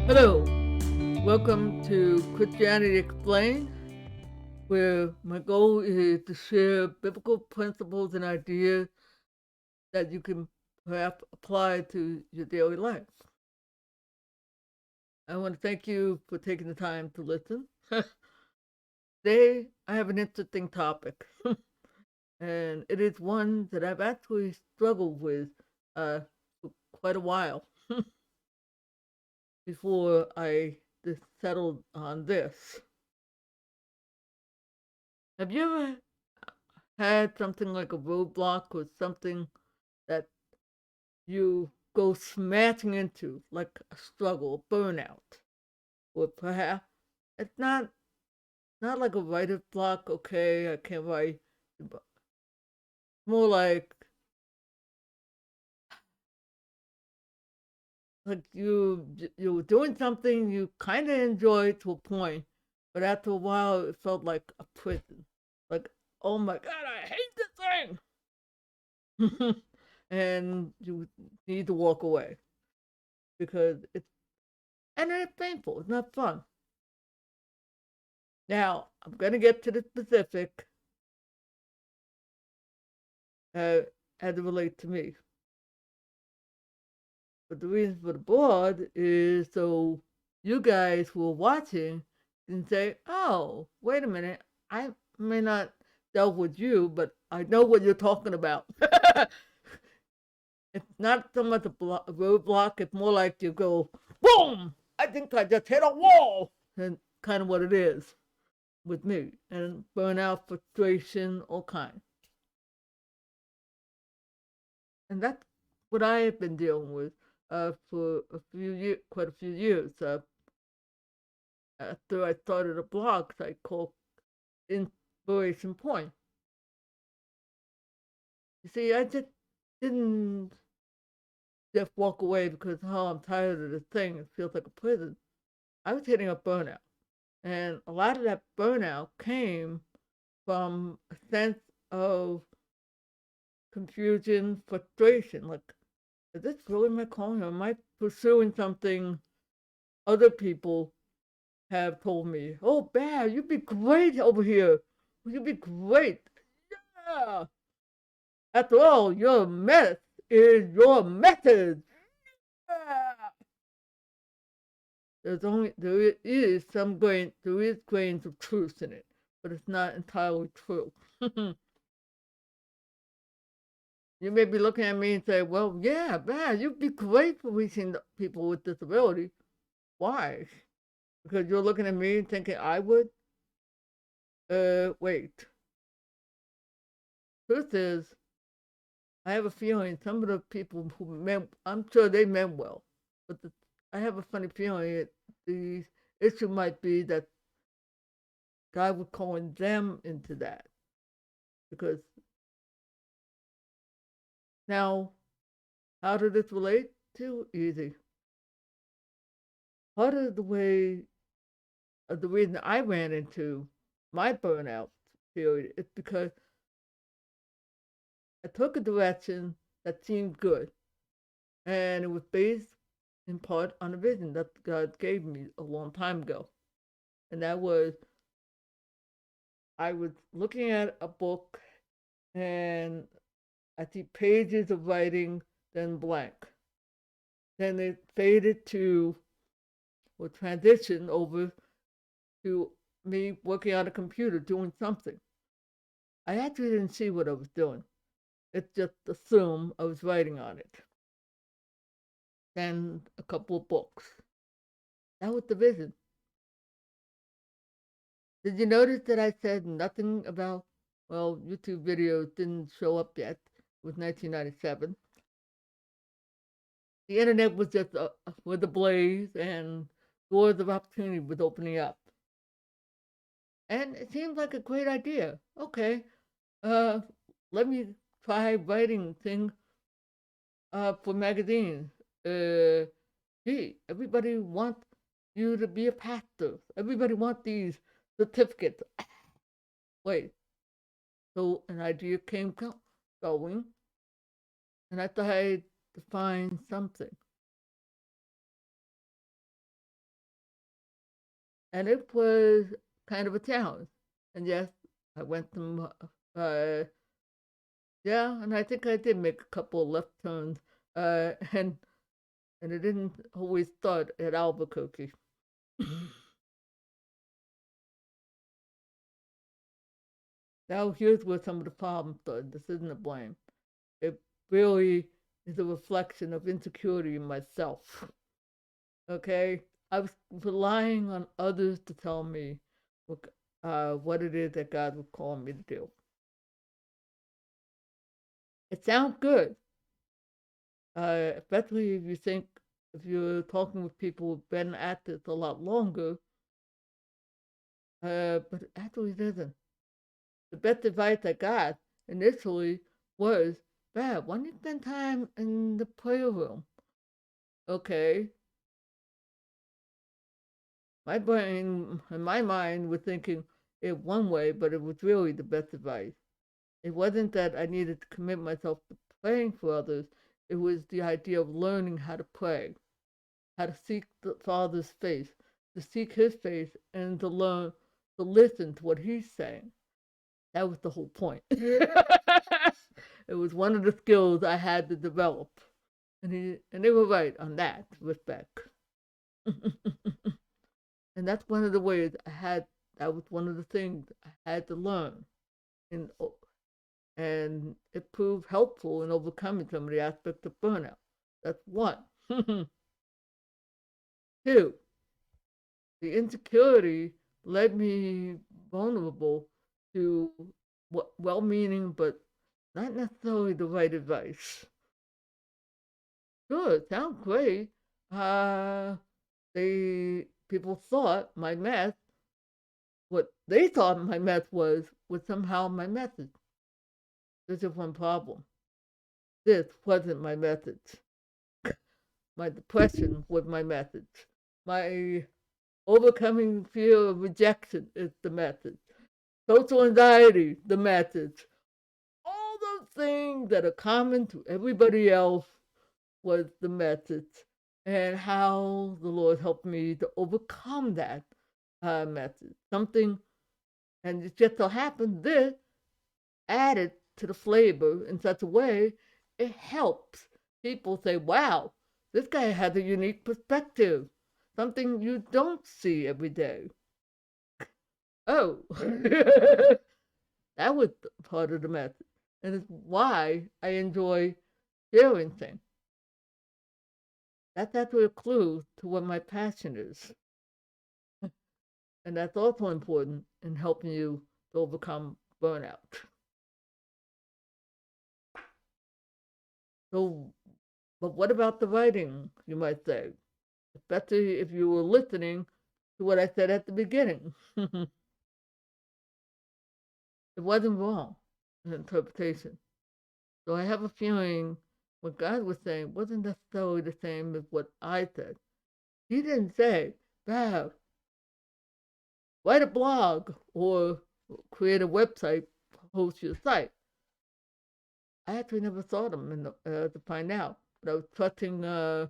Hello, welcome to Christianity Explained, where my goal is to share biblical principles and ideas that you can perhaps apply to your daily life. I want to thank you for taking the time to listen. Today, I have an interesting topic, and it is one that I've actually struggled with for quite a while before I just settled on this. Have you ever had something like a roadblock or something that you go smashing into, like a struggle, a burnout, or perhaps it's not like a writer's block. Okay, I can't write, but more like you were doing something you kind of enjoyed to a point, but after a while it felt like a prison. Like, oh my god, I hate this thing, and you need to walk away because it's painful. It's not fun. Now, I'm going to get to the specific uh, as it relates to me. But the reason for the board is so you guys who are watching can say, oh, wait a minute. I may not dealt with you, but I know what you're talking about. It's not so much a roadblock. It's more like you go, boom, I think I just hit a wall. And kind of what it is with me. And burnout, frustration, all kinds. And that's what I have been dealing with for quite a few years. After I started a blog I called Inspiration Point. You see, I just didn't just walk away because, oh, I'm tired of this thing. It feels like a prison. I was hitting a burnout. And a lot of that burnout came from a sense of confusion, frustration. Like, is this really my calling? Or am I pursuing something other people have told me, "Oh, Bear, you'd be great over here. You'd be great." Yeah. After all, your mess is your method. Yeah. There is grains of truth in it, but it's not entirely true. You may be looking at me and say, "Well, yeah, Bear, you'd be great for reaching the people with disability." Why? Because you're looking at me and thinking I would? Wait. Truth is, I have a feeling some of the people who meant, I'm sure they meant well, but I have a funny feeling that the issue might be that God was calling them into that. Because now, how did this relate to? Easy. Part of the reason I ran into my burnout period is because I took a direction that seemed good, and it was based in part on a vision that God gave me a long time ago. And that was I was looking at a book and I see pages of writing, then blank. Then it faded to or transitioned over to me working on a computer doing something. I actually didn't see what I was doing. It just assumed I was writing on it. Then a couple of books. That was the vision. Did you notice that I said nothing about, well, YouTube videos didn't show up yet. It was 1997. The internet was just with ablaze and doors of opportunity was opening up. And it seemed like a great idea. Okay, uh, let me try writing thing for magazines. Uh, Gee, everybody wants you to be a pastor. Everybody wants these certificates. Wait, so an idea came going, and I tried to find something. and it was kind of a challenge. And yes, I went to, yeah, and I think I did make a couple of left turns, uh, and and it didn't always start at Albuquerque. Now here's where some of the problems started. This isn't a blame. It really is a reflection of insecurity in myself. Okay, I was relying on others to tell me what it is that God was calling me to do. It sounds good, especially if you think if you're talking with people who've been at this a lot longer. But actually, it isn't. The best advice I got initially was, "Bad, why don't you spend time in the prayer room?" Okay, my brain and my mind were thinking it one way, but it was really the best advice. It wasn't that I needed to commit myself to praying for others. It was the idea of learning how to pray, how to seek the Father's face, to seek His face, and to learn to listen to what He's saying. That was the whole point. It was one of the skills I had to develop, and they were right on that respect. And that's one of the ways I had. That was one of the things I had to learn, and and it proved helpful in overcoming some of the aspects of burnout. That's one. Two, the insecurity led me vulnerable to well-meaning but not necessarily the right advice. Sure, it sounds great. Uh, people thought my mess, what they thought my mess was somehow my message. There's just one problem. This wasn't my message. My depression was my message. My overcoming fear of rejection is the message. Social anxiety, the message. All those things that are common to everybody else was the message, and how the Lord helped me to overcome that message. Something, and it just so happened this added to the flavor in such a way it helps people say, wow, this guy has a unique perspective, something you don't see every day. Oh, that was part of the message. And it's why I enjoy sharing things. That's actually a clue to what my passion is. And that's also important in helping you to overcome burnout. So, but what about the writing, you might say? Especially if you were listening to what I said at the beginning. It wasn't wrong, an interpretation. So I have a feeling what God was saying wasn't necessarily the same as what I said. He didn't say, Bab, write a blog or create a website, host your site. I actually never saw them to find out, but I was trusting uh,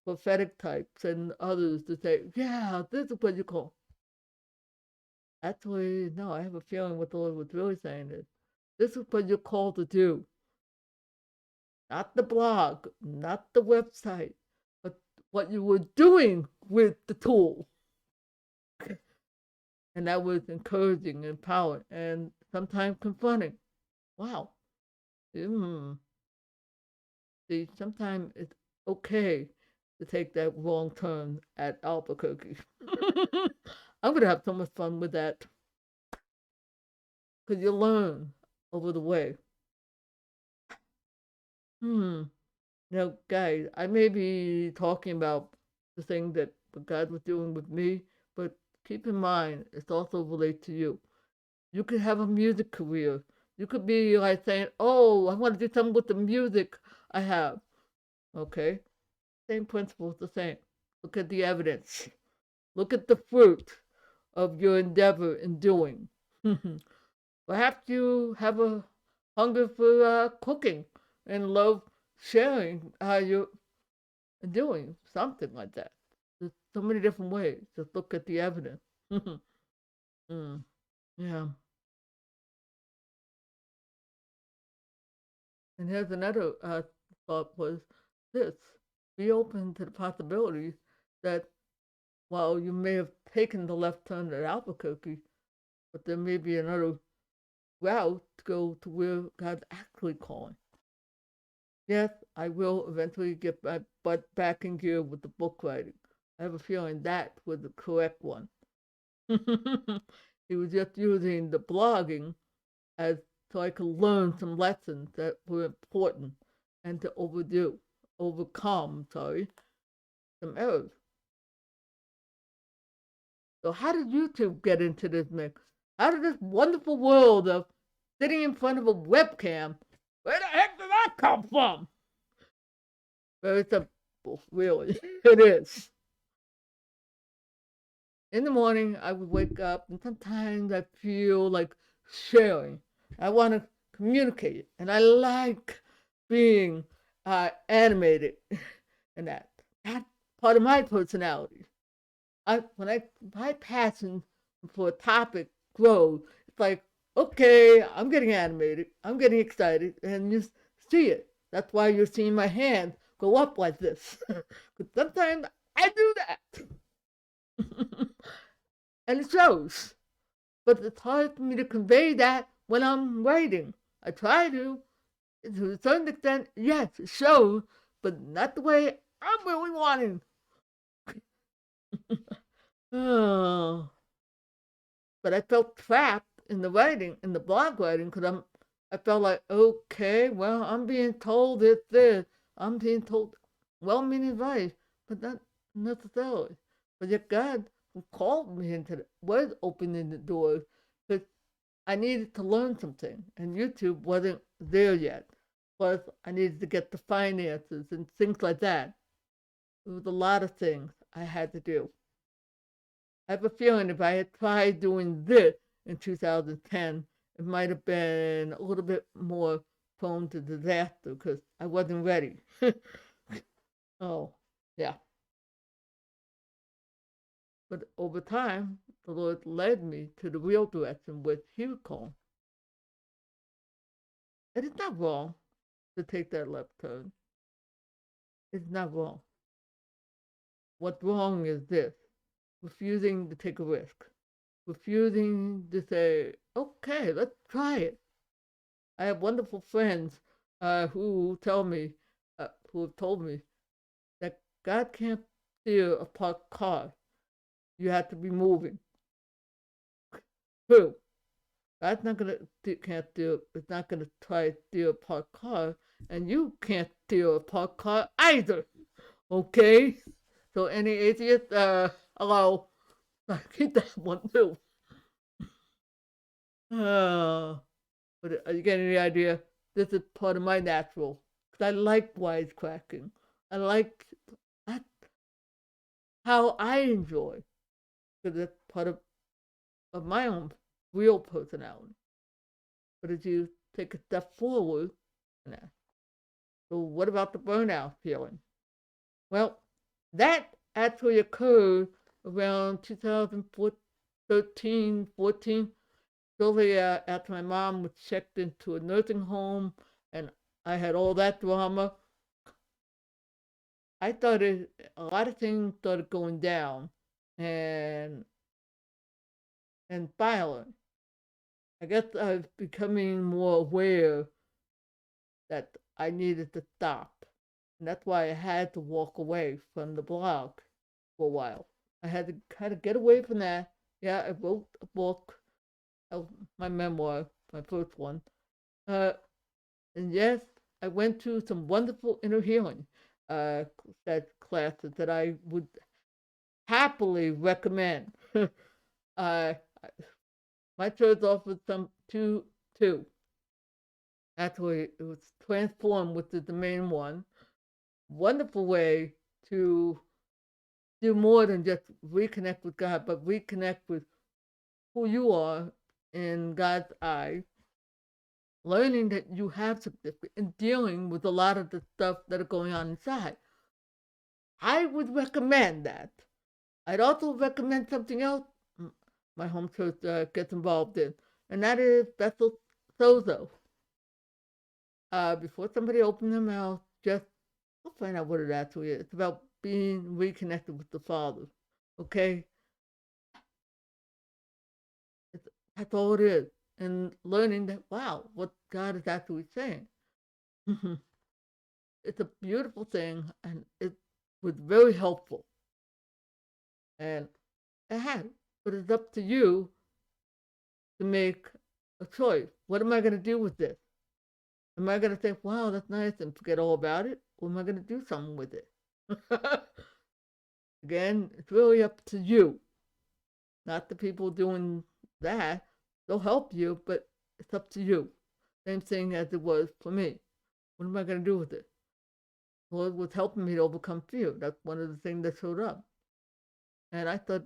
prophetic types and others to say, yeah, this is what you call. Actually, no, I have a feeling what the Lord was really saying is, this is what you're called to do. Not the blog, not the website, but what you were doing with the tool. And that was encouraging, empowering, and sometimes confronting. Wow. Mm. See, sometimes it's okay to take that wrong turn at Albuquerque. I'm going to have so much fun with that because you learn over the way. Hmm. Now, guys, I may be talking about the thing that God was doing with me, but keep in mind, it's also related to you. You could have a music career. You could be like saying, oh, I want to do something with the music I have. Okay? Same principles, the same. Look at the evidence. Look at the fruit of your endeavor in doing. Perhaps you have a hunger for cooking and love sharing how you're doing something like that. There's so many different ways. Just look at the evidence. Mm, yeah. And here's another thought was this: be open to the possibility that while you may have taken the left turn at Albuquerque, but there may be another route to go to where God's actually calling. Yes, I will eventually get my butt back in gear with the book writing. I have a feeling that was the correct one. He was just using the blogging as so I could learn some lessons that were important and to overcome, some errors. So how did YouTube get into this mix? How did this wonderful world of sitting in front of a webcam, where the heck did that come from? Very simple, really. It is. In the morning, I would wake up, and sometimes I feel like sharing. I want to communicate, and I like being animated, and that part of my personality. My passion for a topic grows, it's like, okay, I'm getting animated, I'm getting excited, and you see it. That's why you're seeing my hand go up like this. Because sometimes I do that. And it shows. But it's hard for me to convey that when I'm writing. I try to a certain extent, yes, it shows, but not the way I'm really wanting. Oh. But I felt trapped in the writing, in the blog writing, because I felt like, okay, well, I'm being told this. I'm being told well-meaning advice, but not necessarily. But yet God who called me into was opening the doors, but I needed to learn something, and YouTube wasn't there yet. Plus, I needed to get the finances and things like that. There was a lot of things I had to do. I have a feeling if I had tried doing this in 2010, it might have been a little bit more prone to disaster because I wasn't ready. Oh, yeah. But over time, the Lord led me to the real direction which He would call. It is not wrong to take that left turn. It's not wrong. What's wrong is this: refusing to take a risk, refusing to say, okay, let's try it. I have wonderful friends who have told me that God can't steer a parked car. You have to be moving. True. God's not gonna can't steer. It's not gonna try to steer a parked car, and you can't steer a parked car either. Okay. So any atheist, hello, I get that one too. But are you getting the idea? This is part of my natural. Because I like wisecracking. I like that's how I enjoy. Because it's part of my own real personality. But as you take a step forward, so what about the burnout feeling? Well, that actually occurred around 2013, 14, shortly after my mom was checked into a nursing home and I had all that drama. I started, a lot of things started going down and violent. I guess I was becoming more aware that I needed to stop. And that's why I had to walk away from the blog for a while. I had to kind of get away from that. Yeah, I wrote a book, my memoir, my first one. Uh, and yes, I went through some wonderful inner healing classes that I would happily recommend. uh, my church offered some two. Actually, it was Transform, which is the main one. Wonderful way to do more than just reconnect with God, but reconnect with who you are in God's eyes, learning that you have significance and dealing with a lot of the stuff that are going on inside. I would recommend that. I'd also recommend something else my home church gets involved in, and that is Bethel Sozo. Before somebody opens their mouth, just we'll find out what it actually is. It's about being reconnected with the Father. Okay? It's, that's all it is. And learning that, wow, what God is actually saying. It's a beautiful thing, and it was very helpful. And it has. But it's up to you to make a choice. What am I going to do with this? Am I going to think, wow, that's nice, and forget all about it? Or am I going to do something with it? Again, it's really up to you, not the people doing that. They'll help you, but it's up to you. Same thing as it was for me. What am I going to do with it? Well, it was helping me to overcome fear. That's one of the things that showed up. And I thought,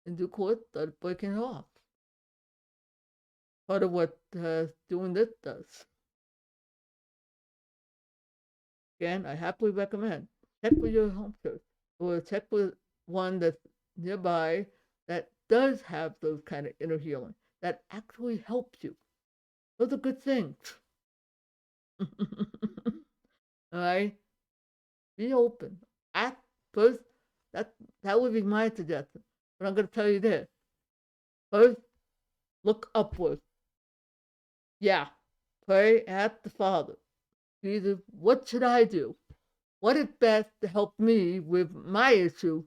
in due course, started breaking it off. Part of what doing this does. Again, I happily recommend check with your home church or check with one that's nearby that does have those kind of inner healing that actually helps you. Those are good things. All right, be open. Ask first. That would be my suggestion. But I'm going to tell you this. First, look upward. Yeah, pray at the Father. Jesus, what should I do? What is best to help me with my issue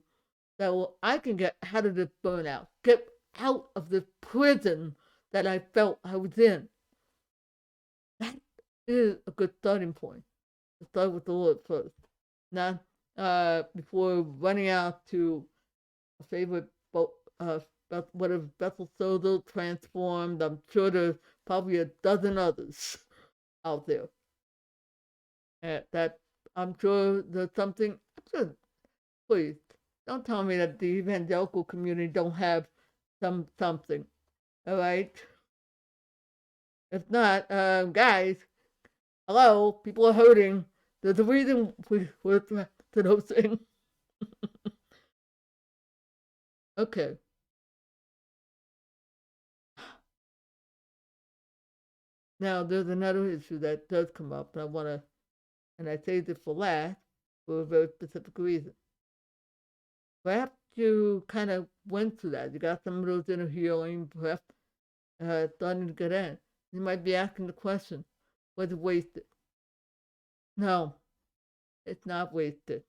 that I can get out of this burnout, get out of this prison that I felt I was in? That is a good starting point. To start with the Lord first. Now, before running out to a favorite boat, what if Bethel Sozo transformed? I'm sure there's probably a dozen others out there. That I'm sure there's something. Please don't tell me that the evangelical community don't have something. All right. If not, guys, hello, people are hurting. There's a reason we're to those things. Okay. Now there's another issue that does come up, and I want to, and I saved it for last for a very specific reason. Perhaps you kind of went through that. You got some of those inner healing, perhaps starting to get in. You might be asking the question, was it wasted? No, it's not wasted.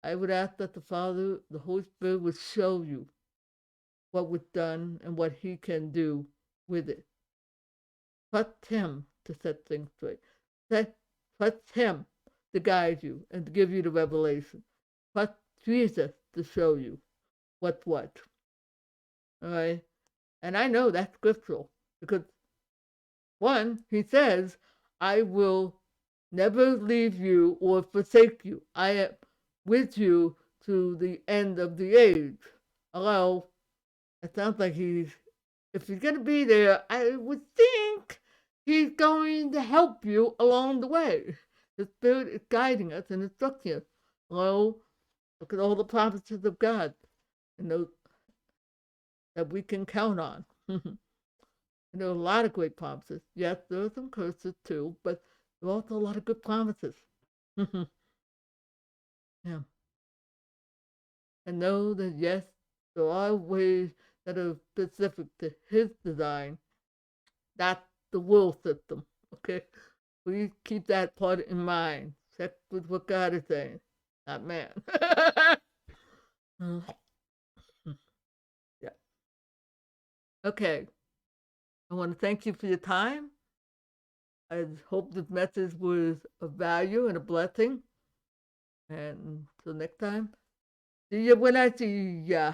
I would ask that the Father, the Holy Spirit, would show you what was done and what He can do with it. Trust Him to set things straight. Trust Him to guide you and to give you the revelation. Trust Jesus to show you what's what. All right? And I know that's scriptural because, one, He says, I will never leave you or forsake you. I am with you to the end of the age. Hello? It sounds like if he's going to be there, I would think he's going to help you along the way. The Spirit is guiding us and instructing us. Hello? Look at all the promises of God and those that we can count on. And there are a lot of great promises. Yes, there are some curses too, but there are also a lot of good promises. Yeah. And know that, yes, there are ways that are specific to His design. That's the world system. Okay? Please keep that part in mind. Check with what God is saying, not man. Yeah. Okay. I want to thank you for your time. I hope this message was of value and a blessing. And until next time, see you when I see ya.